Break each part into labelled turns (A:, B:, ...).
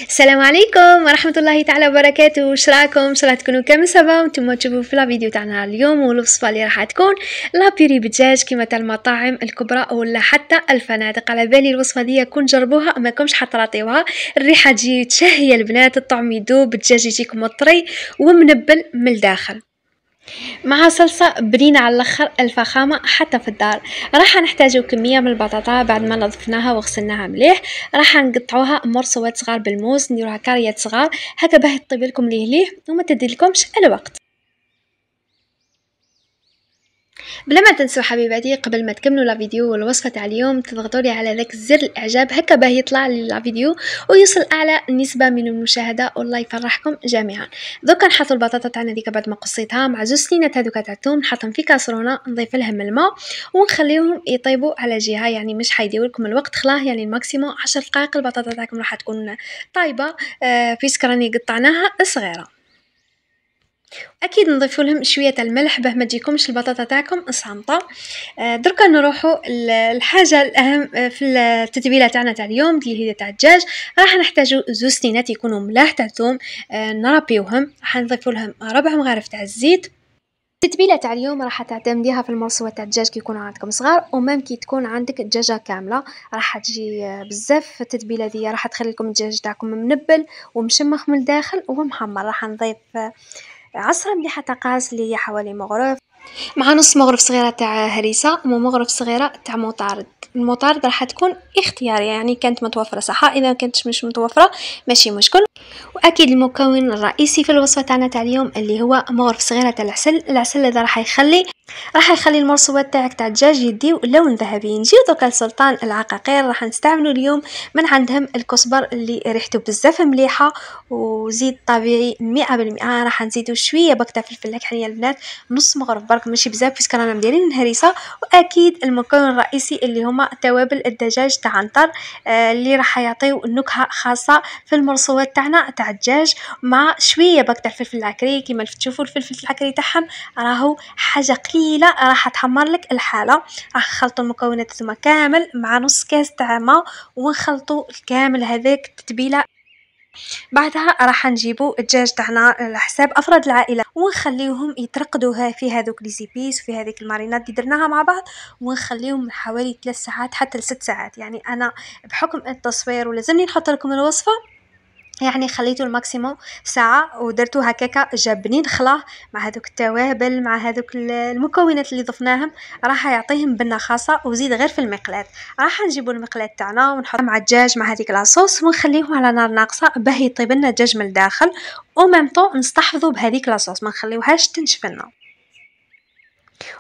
A: السلام عليكم ورحمة الله تعالى وبركاته. واش راكم؟ ان شاء الله تكونوا كامل سبا وانتم تشوفوا في الفيديو تاعنا اليوم. والوصفه اللي راح تكون لابيري بالدجاج كيما تاع المطاعم الكبرى ولا حتى الفنادق. على بالي الوصفه دي كون جربوها ما كومش حتراطيوها. الريحه تجي تشهي البنات، الطعم يذوب، الدجاج يجيك مطري ومنبل من الداخل مع صلصة بنينة على الاخر، الفخامة حتى في الدار. راح نحتاجو كمية من البطاطا بعد ما نظفناها وغسلناها مليح. راح نقطعوها مرصوات صغار بالموز، نديروها كاريات صغار هكا باه يطيب لكم ليه وما تديلكمش الوقت. بلا ما تنسوا حبيباتي قبل ما تكملوا لا فيديو والوصفه تاع اليوم تضغطوا لي على ذاك زر الاعجاب هكا باه يطلع لي لا فيديو ويوصل اعلى نسبه من المشاهده، والله يفرحكم جميعا. دوكا نحطوا البطاطا تاعنا ديك بعد ما قصيتها مع زوج سنينات هذوك تاع الثوم، نحطهم في كاسرونه نضيف لهم الماء ونخليهم يطيبوا على جهه، يعني مش حيديو لكم الوقت، خلاه يعني الماكسيموم 10 دقائق البطاطا تاعكم راح تكون طايبه. بيسك راني قطعناها صغيره. اكيد نضيفوا لهم شويه تاع الملح باه ما تجيكمش البطاطا تاعكم صامطه. دركا نروحوا الحاجه الاهم في التتبيله تاعنا تاع اليوم اللي هي تاع الدجاج. راح نحتاجوا زوج سنينات يكونوا ملاح تاع ثوم، نرابيوهم. راح نضيفوا لهم ربع مغارف تاع الزيت. التتبيله تاع اليوم راح تعتمديها في المرصوات تاع الدجاج كي يكونوا عندكم صغار ومام كي تكون عندك الدجاجه كامله. راح تجي بزاف التتبيله دي، راح تخلي لكم الدجاج تاعكم منبل ومشمخ من الداخل ومحمر. راح نضيف عصره مليحه تاع قاص اللي هي حوالي مغرف، مع نص مغرف صغيره تاع هريسه ومغرف صغيره تاع مطارد. المطارد راح تكون اختياري، يعني كانت متوفره صح، اذا كانت مش متوفره ماشي مشكل. واكيد المكون الرئيسي في الوصفه تاعنا تاع اليوم اللي هو مغرف صغيره تاع العسل هذا راح يخلي المرصوات تاعك تاع الدجاج يديو لون ذهبي. نجيو دوكا لسلطان العقاقير. راح نستعملوا اليوم من عندهم الكزبر اللي ريحته بزاف مليحه وزيت طبيعي 100%. راح نزيدوا شويه بكته فلفل حنيه البنات، نص مغرف برك ماشي بزاف بس رانا مديرين الهريسه. واكيد المكون الرئيسي اللي هما توابل الدجاج تاع عنتر، اللي راح يعطيو نكهه خاصه في المرصوات تاعنا تاع الدجاج، مع شويه بكته فلفل العكري. كيما تشوفوا الفلفل العكري تاعهم راهو حاجه قليله راح تحمر لك الحاله. راح نخلطوا المكونات ثم كامل مع نص كاس تاع ماء ونخلطوا كامل هذاك التتبيله. بعدها راح نجيبوا الدجاج تاعنا على حساب افراد العائله ونخليوهم يترقدوا في هذوك لي زيبيس وفي هذيك المارينات اللي درناها مع بعض، ونخليهم حوالي 3 ساعات حتى ل6 ساعات. يعني انا بحكم التصوير ولازمني نحط لكم الوصفه، يعني خليته الماكسيموم ساعة ودرتو هكاكا جابنين خلاه مع هذوك التوابل مع هذوك المكونات اللي ضفناهم. راح يعطيهم بنة خاصة. وزيد غير في المقلاة، راح نجيبوا المقلاة تاعنا ونحط مع الدجاج مع هذيك لاصوص ونخليهم على نار ناقصة باه يطيب لنا الدجاج من الداخل، ومامطو نستحفظوا بهذيك لاصوص ما نخليوهاش تنشف لنا.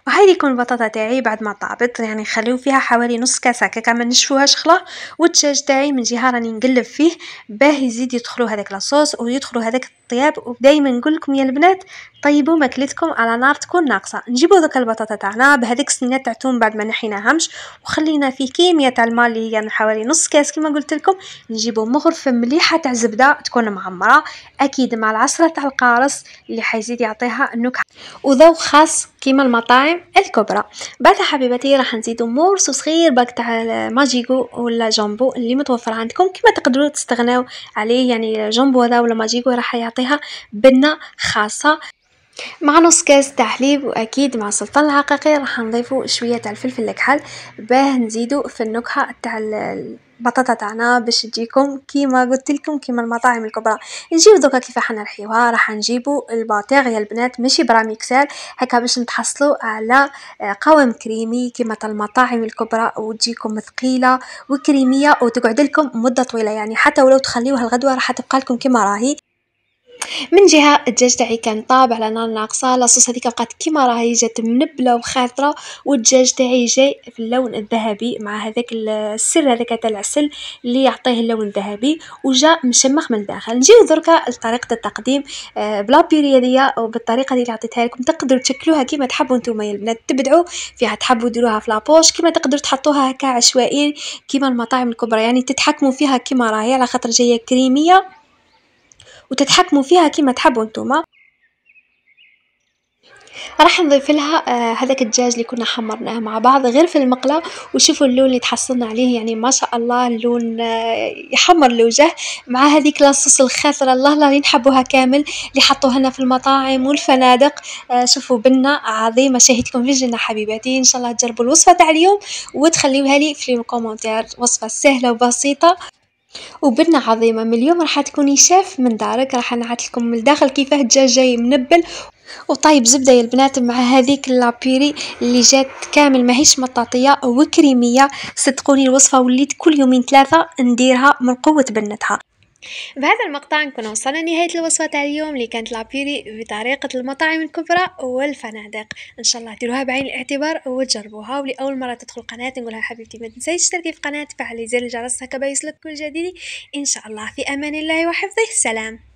A: وهاي يكون البطاطا تاعي بعد ما طابت، يعني نخليو فيها حوالي نص كاس هكاكا ما نشفوهاش خلا. والدجاج تاعي من جهه راني نقلب فيه باه يزيد يدخلوا هذاك لاصوص ويدخلوا هذاك الطياب. ودائما نقول لكم يا البنات طيبوا ماكلتكم على نار تكون ناقصه. نجيبوا ذاك البطاطا تاعنا بهذيك السنينات تاع ثوم بعد ما نحيناهمش وخلينا فيه كميه تاع الماء اللي هي حوالي نص كاس كما قلت لكم. نجيبوا مغرفه مليحه تاع زبده تكون معمره، اكيد مع العصره تاع القارص اللي حيزيد يعطيها نكهه وذوق خاص كيما المطاعم الكبرى. بعدها حبيباتي راح نزيدو مرص صغير باك تاع ماجيكو ولا جامبو اللي متوفر عندكم، كيما تقدروا تستغناو عليه. يعني جامبو هذا ولا ماجيكو راح يعطيها بنه خاصه، مع نص كاس تاع حليب. واكيد مع سلطان العقاقير راح نضيفوا شويه تاع الفلفل الكحل باه نزيدو في النكهه تاع البطاطا تاعنا باش تجيكم كيما قلت لكم كيما المطاعم الكبرى. نجيو دوكا كيف راح نرحيوها. راح نجيبوا الباطيغ يا البنات ماشي براميكسال هكا باش نتحصلوا على قوام كريمي كيما تاع المطاعم الكبرى وتجيكم ثقيله وكريميه وتقعد لكم مده طويله، يعني حتى ولو تخليوها الغدوه راح تبقى لكم كيما راهي. من جهه الدجاج تاعي كان طاب على نار ناقصه، لاصوص هذيك بقات كيما راهي جات منبله وخاطره، والدجاج تاعي جاي في اللون الذهبي مع هذاك السر هذاك تاع العسل اللي يعطيه اللون الذهبي وجا مشمخ من الداخل. نجيو دركا لطريقه التقديم بلا بيري هذيا وبالطريقه اللي عطيتها لكم. تقدروا تشكلوها كيما تحبوا نتوما يا البنات، تبدعوا فيها، تحبوا ديروها في لابوش كيما تقدروا تحطوها هكا عشوائي كيما المطاعم الكبرى، يعني تتحكموا فيها كيما راهي على خاطر جايه كريميه وتتحكموا فيها كيما تحبوا نتوما. راح نضيف لها هذاك الدجاج اللي كنا حمرناه مع بعض غير في المقلاة. وشوفوا اللون اللي تحصلنا عليه، يعني ما شاء الله اللون يحمر الوجه. مع هذيك لاصوص الخضرة الله الله اللي نحبوها كامل، اللي حطوها لنا في المطاعم والفنادق. شوفوا بنة عظيمة، شهيتكم في الجنة حبيباتي. ان شاء الله تجربوا الوصفة تاع اليوم وتخليوها لي في الكومنتير. وصفة سهلة وبسيطة وبنة عظيمة. من اليوم راح تكوني شيف من دارك. راح نعت لكم من الداخل كيفاه الدجاج جاي منبل وطيب زبدة يا البنات مع هذيك اللابيري اللي جات كامل ماهيش مطاطية وكريمية. صدقوني الوصفة وليت كل يومين 3 نديرها من قوة بنتها. بهذا المقطع نكون وصلنا لنهاية الوصفة تاع اليوم اللي كانت لابيري بطريقة المطاعم الكبرى والفنادق. ان شاء الله ديروها بعين الاعتبار وتجربوها. ولأول مرة تدخل قناتي نقولها حبيبتي ما تنسيش تشتركي في قناتي، فعلي زر الجرس هكا بيوصلك كل جديد ان شاء الله. في امان الله وحفظه. سلام.